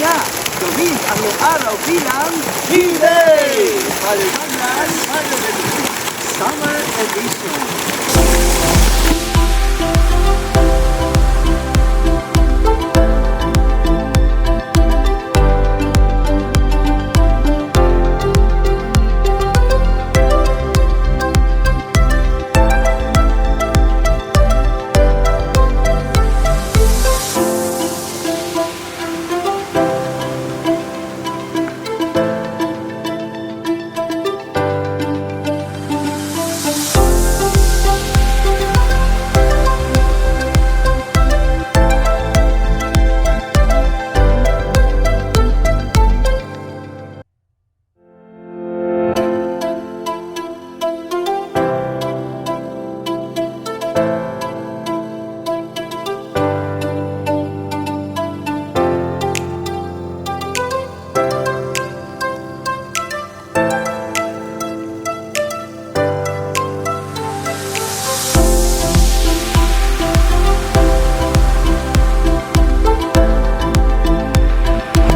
nga, gawin ang iyong araw bilang D-Day! Father Conrad, Father Benedict, Summer Edition.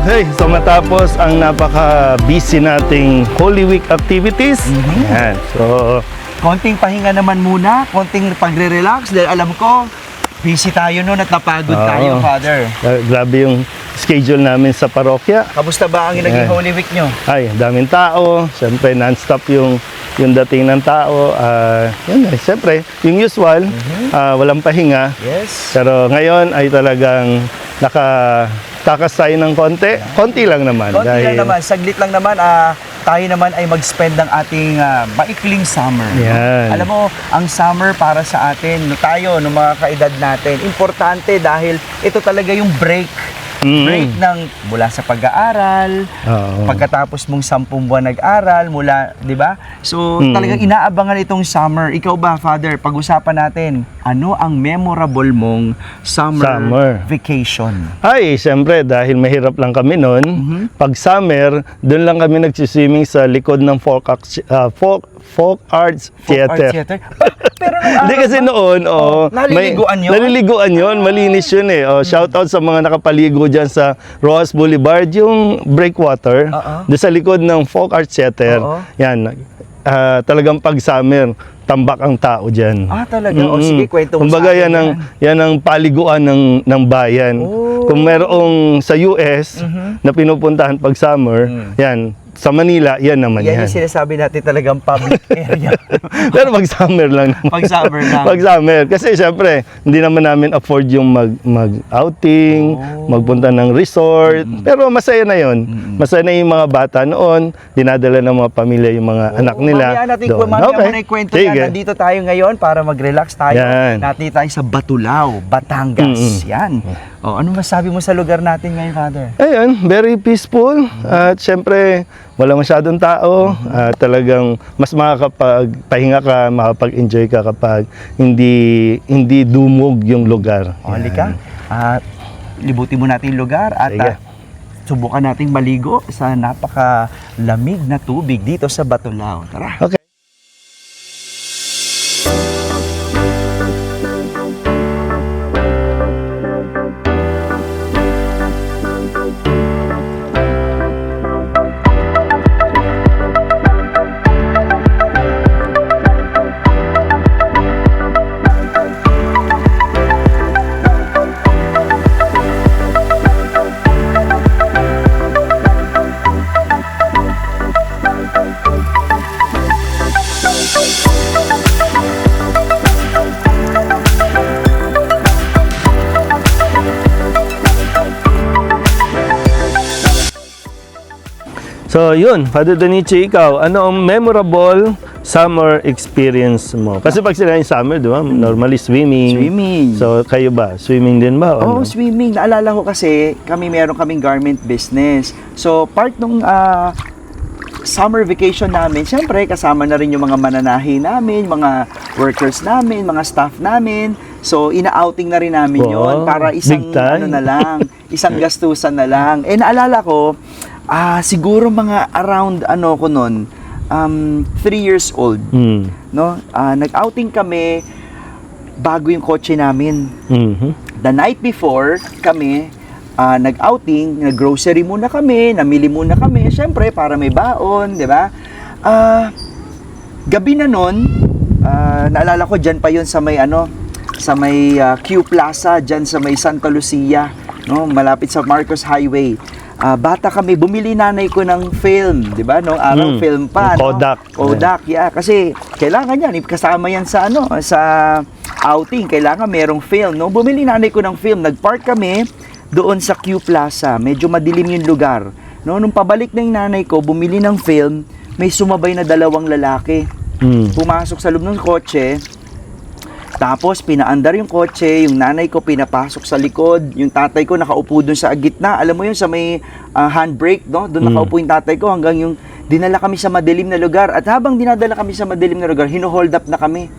Okay, so matapos ang napaka-busy nating Holy Week activities, yan. So, Konting pahinga naman muna, konting pagre-relax dahil alam ko, busy tayo noon at napagod tayo, Father. grabe yung schedule namin sa parokya. Kamusta ba ang naging Holy Week nyo? Ay, daming tao. Siyempre, non-stop yung dating ng tao. Yun, siyempre, yung usual, walang pahinga. Yes. Pero ngayon ay talagang nakakasay ng konti. Konti lang naman. Konti lang naman, saglit lang naman. Tayo naman ay mag-spend ng ating maikling summer. Yan. Alam mo, ang summer para sa atin, tayo, ng mga kaedad natin, importante dahil ito talaga yung break. Break ng mula sa pag-aaral, pagkatapos mong 10 buwan nag-aral, mula, di ba? So, talagang inaabangan itong summer. Ikaw ba, Father, pag-usapan natin, ano ang memorable mong summer vacation? Ay, siyempre, dahil mahirap lang kami noon, pag summer, doon lang kami nagsiswimming sa likod ng folk arts theater. Pero nung Hindi kasi noon, naliliguan yun? Naliliguan yun, malinis yun eh. Shout out sa mga nakapaligo dyan sa Rojas Boulevard, yung breakwater, doon sa likod ng folk arts theater. Yan, talagang pag summer, tambak ang tao dyan. Talaga? O sige, kwento mo kumbaga, sa akin yan ang paliguan ng bayan. Kung merong sa US na pinupuntahan pag summer, yan, sa Manila, yan naman yan. Yan yung sinasabi natin talagang public area. Pero pag summer lang. Pag summer lang. Pag summer. Kasi syempre, hindi naman namin afford yung mag-outing, magpunta ng resort. Pero masaya na yon. Masaya na yung mga bata noon. Dinadala ng mga pamilya yung mga anak nila. Mamaya natin doon. mamaya na ikwento yan. Nandito tayo ngayon para mag-relax tayo. Yan. Nandito tayo sa Batulao, Batangas. Yan. Ano masabi mo sa lugar natin ngayon, Father? Ayun, very peaceful. At syempre, wala masyadong tao. Talagang mas makakapagpahinga ka, makapag-enjoy ka kapag hindi dumog yung lugar. Halika. Libutin mo natin yung lugar at subukan nating maligo sa napakalamig na tubig dito sa Batulao. Tara. Okay. So yun, Father Donichi, ikaw, ano ang memorable summer experience mo? Kasi pag sila yung summer, di ba? Normally swimming. Swimming. So kayo ba? Swimming din ba? Oo, swimming. Naalala ko kasi, meron kaming garment business. So, part nung summer vacation namin, syempre, kasama na rin yung mga mananahi namin, mga workers namin, mga staff namin. So, ina-outing na rin namin yon para isang, isang gastusan na lang. Naalala ko, siguro mga around, ko nun, 3 years old. No? Nag-outing kami bago yung kotse namin. The night before kami, nag-outing, nag-grocery muna kami, namili muna kami, syempre para may baon, di ba? Gabi na nun, naalala ko dyan pa yun sa may Q Plaza, dyan sa may Santa Lucia, no? Malapit sa Marcos Highway. Bata kami, bumili nanay ko ng film, di ba? No, araw film pa, no? Kodak, yeah. Kasi kailangan yan, kasama yan sa sa outing, kailangan merong film, no? Bumili nanay ko ng film, nag-park kami doon sa Q Plaza, medyo madilim yung lugar. No, nung pabalik na yung nanay ko, bumili ng film, may sumabay na 2 lalaki. Pumasok sa loob ng kotse, tapos pinaandar yung kotse, yung nanay ko pinapasok sa likod, yung tatay ko nakaupo doon sa gitna, alam mo yun sa may handbrake, no? Doon nakaupo yung tatay ko hanggang yung dinala kami sa madilim na lugar. At habang dinadala kami sa madilim na lugar, hino-hold up na kami.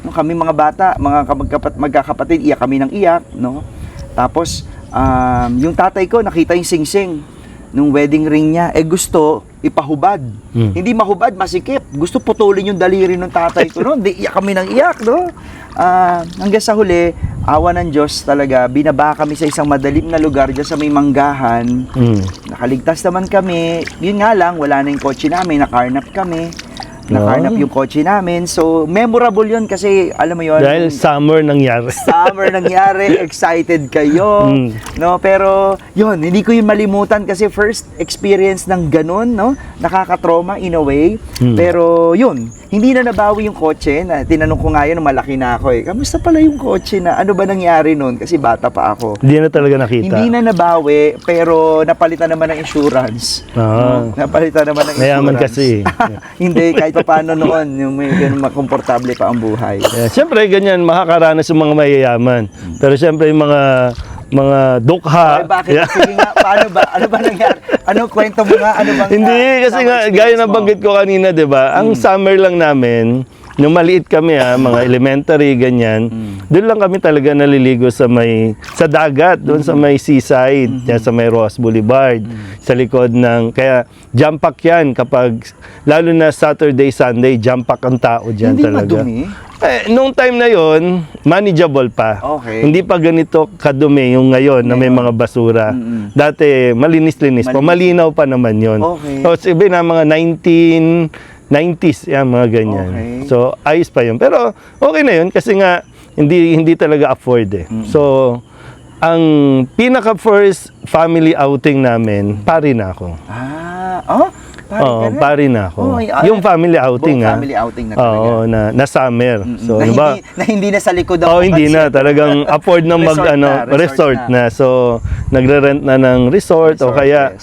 No, kami mga bata, mga magkakapatid, iyak kami ng iyak, no? Tapos yung tatay ko nakita yung singsing nung wedding ring niya, gusto ipahubad. Hindi mahubad, masikip. Gusto putulin yung daliri ng tatay ko noon. Di iyak kami ng iyak, no? Hanggang sa huli, awa ng Diyos talaga, binaba kami sa isang madalim na lugar dyan sa may manggahan. Nakaligtas naman kami. Yun nga lang, wala na yung kotse namin, nakarnap kami. Nakarnap yung kotse namin. So, memorable yun kasi, alam mo yun. Dahil summer nangyari. Excited kayo. No? Pero, yun, hindi ko yung malimutan kasi first experience ng ganun, no? Nakaka-trauma in a way. Pero, yun, hindi na nabawi yung kotse. Tinanong ko nga yun, malaki na ako eh. Kamusta pala yung kotse na? Ano ba nangyari nun? Kasi bata pa ako. Hindi na talaga nakita. Hindi na nabawi, pero napalitan naman ng insurance. Napalitan naman ng insurance. Mayaman kasi. Hindi, kahit pa paano noon, yung may ganun makomportable pa ang buhay. Siyempre, ganyan, makakaranas yung mga mayayaman. Pero siyempre, yung mga dukha. Ay, bakit? Sige nga, paano ba? Ano ba nangyari? Ano kwento mo nga? Ano bang Hindi, kasi nga, gaya ng banggit ko kanina, di ba? Ang summer lang namin, nung maliit kami mga elementary, ganyan, doon lang kami talaga naliligo sa dagat, doon sa may seaside, sa may Roas Boulevard, sa likod kaya jump pack yan kapag, lalo na Saturday, Sunday, jump pack ang tao dyan Hindi talaga. madumi? Nung time na yon, manageable pa. Okay. Hindi pa ganito kadumi yung ngayon na may mga basura. Dati, malinis-linis pa. Malinaw pa naman yon. Okay. So, sabi na mga 1990s, yan, mga ganyan. Okay. So, ayos pa yun. Pero, okay na yun kasi nga, hindi talaga afford eh. So, ang pinaka-first family outing namin, pari na ako. Pari na ako. Yung family outing family outing na talaga. Na summer. So, na hindi na sa likod ng hindi na. Talagang afford na resort na. So, nagre-rent na ng resort o kaya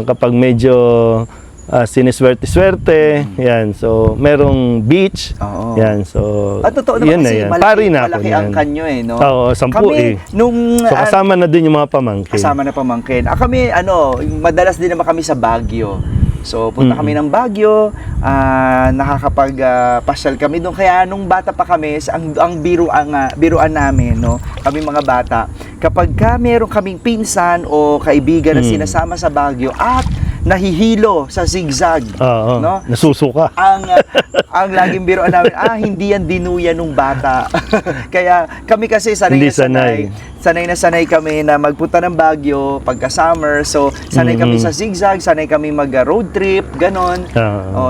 kapag medyo siniswerte-swerte, yan. So, merong beach. Yan. So, totoo naman kasi malaki ang kanyo eh, no? Oo, 10 kami, So, kasama na din yung mga pamangkin. Kasama na pamangkin. Kami, madalas din naman kami sa Baguio. So, punta kami ng Baguio, nakakapag-pasyal kami doon. Kaya nung bata pa kami, ang biruan namin, no? Kami mga bata, kapag meron kaming pinsan o kaibigan na sinasama sa Baguio at nahihilo sa zigzag, no? Nasusuka. Ang laging biruan namin, hindi yan dinuya nung bata. Kaya kami kasi sanay na sanay kami na magpunta ng Baguio pagka-summer. So, sanay kami sa zigzag, sanay kami mag-road trip, ganon.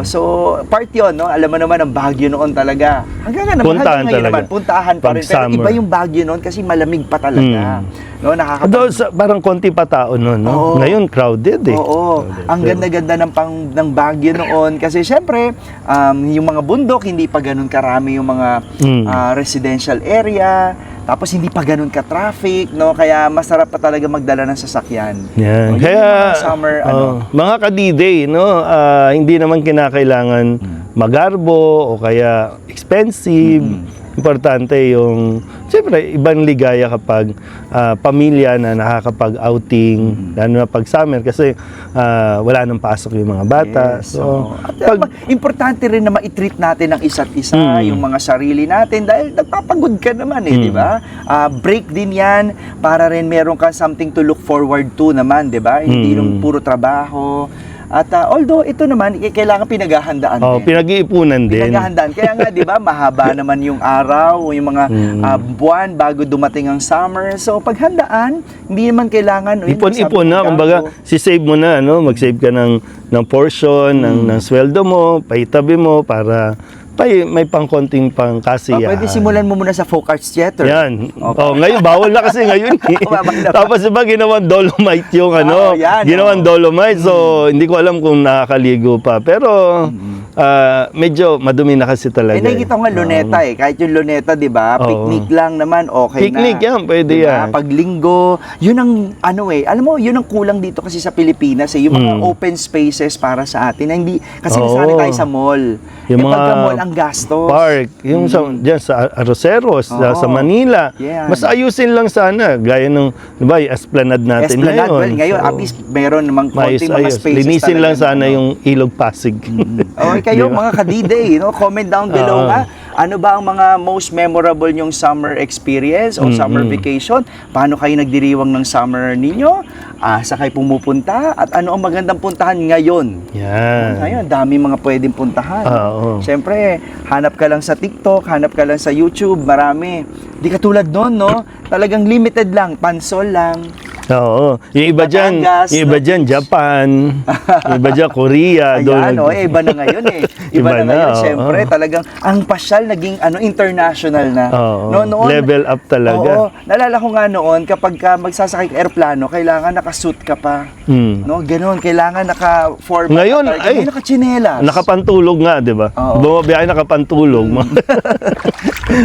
So, part yun, no? Alam mo naman ang Baguio noon talaga. Hanggang ngayon naman, puntahan pa rin. Pero iba yung Baguio noon kasi malamig pa talaga. No, parang konti pa tao noon, no? Ngayon, crowded eh. Oo. Ang ganda-ganda ng Baguio noon. Kasi syempre, yung mga bundok, hindi pa ganun karami yung mga residential area. Tapos hindi pa ganun ka-traffic, no? Kaya masarap pa talaga magdala ng sasakyan. Yan. Kaya summer mga ka-D-Day, no? Hindi naman kinakailangan magarbo o kaya expensive. Importante yung, siyempre, ibang ligaya kapag pamilya na nakakapag-outing, lalo na pag summer, kasi wala nang pasok yung mga bata. Yes, importante rin na ma-treat natin ang isa't isa, yung mga sarili natin, dahil nagpapagod ka naman di ba? Break din yan, para rin meron kang something to look forward to naman, di ba? Hindi yung puro trabaho. At although ito naman, kailangan pinaghahandaan Oh, din. pinag-iipunan din. Pinaghahandaan. Kaya nga, di ba, mahaba naman yung araw, yung mga buwan bago dumating ang summer. So, paghandaan, hindi naman kailangan. Ipon-ipon na, kumbaga, si-save mo na, ano, mag-save ka ng portion, ng sweldo mo, paitabi mo para may pangkonting pangkasiyahan. Pwede simulan mo muna sa folk arts theater. Yan. Okay. Oh, ngayon bawal na kasi ngayon. Tapos iba ginawan dolomite yung yan, ginawan dolomite. So hindi ko alam kung nakakaligo pa. Pero medyo madumi na kasi talaga. Nakikita ko nga luneta Kahit yung luneta, 'di ba? Picnic lang naman okay Picnic na. yan, pwede diba? yan. Pag linggo, yun ang alam mo, yun ang kulang dito kasi sa Pilipinas yung mga open spaces para sa atin na hindi kasi nasanay tayo sa mall. Yung mga pagka mall ang gastos. Park, yung diyan sa Arroceros, sa Manila. Yan. Mas ayusin lang sana gaya ng, 'di ba, yung Esplanade natin Esplanade, ngayon. well, ngayon at least meron namang konting mga spaces. Linisin lang sana talaga, yung Ilog Pasig. Okay kayo mga ka-D-Day, comment down below nga. Ano ba ang mga most memorable yung summer experience o summer vacation? Paano kayo nagdiriwang ng summer ninyo? Sa kayo pumupunta? At ano ang magandang puntahan ngayon? Yan. Ngayon, dami mga pwedeng puntahan. Siyempre, hanap ka lang sa TikTok, hanap ka lang sa YouTube, marami. Di katulad noon, no? Talagang limited lang, pansol lang. Oo. Yung iba dyan, Japan. Yung iba dyan, Korea. Ayan, iba na ngayon Iba na ngayon, siyempre. Talagang, ang pasyal naging international na. Noon, level up talaga. Oo. Nalala ko nga noon, kapag ka magsasakay ka aeroplano, kailangan nakasuit ka pa. No, ganoon. Kailangan naka-formal. Ngayon, ay, nakachinelas. Nakapantulog nga, di ba? Bumabiyahe nakapantulog.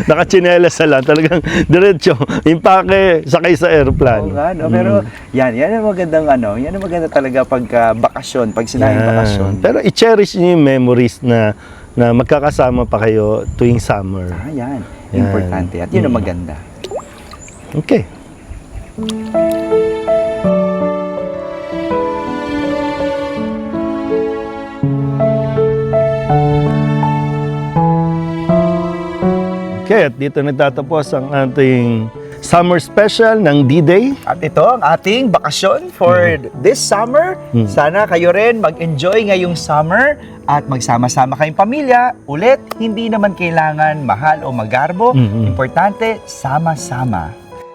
Nakachinelas na lang. Talagang diretso. Impake, sakay sa aeroplano. Oo nga, no? Pero yan ang magandang yan ang maganda talaga pag bakasyon, pag sinayang bakasyon. Pero i-cherish niyo yung memories na magkakasama pa kayo tuwing summer. Yan. Importante. At yun ang maganda. Okay. Okay, at dito nagtatapos ang ating summer special ng D-Day. At ito ang ating bakasyon for this summer. Sana kayo rin mag-enjoy ngayong summer at magsama-sama kayong pamilya. Ulit, hindi naman kailangan mahal o magarbo. Importante, sama-sama.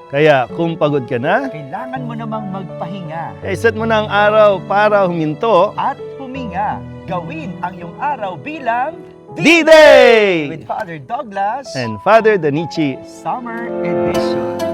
Kaya kung pagod ka na, Kailangan mo namang magpahinga set mo na ang araw para huminto. at huminga. Gawin ang iyong araw bilang D-Day! with Father Douglas And Father Danichi. Summer Edition.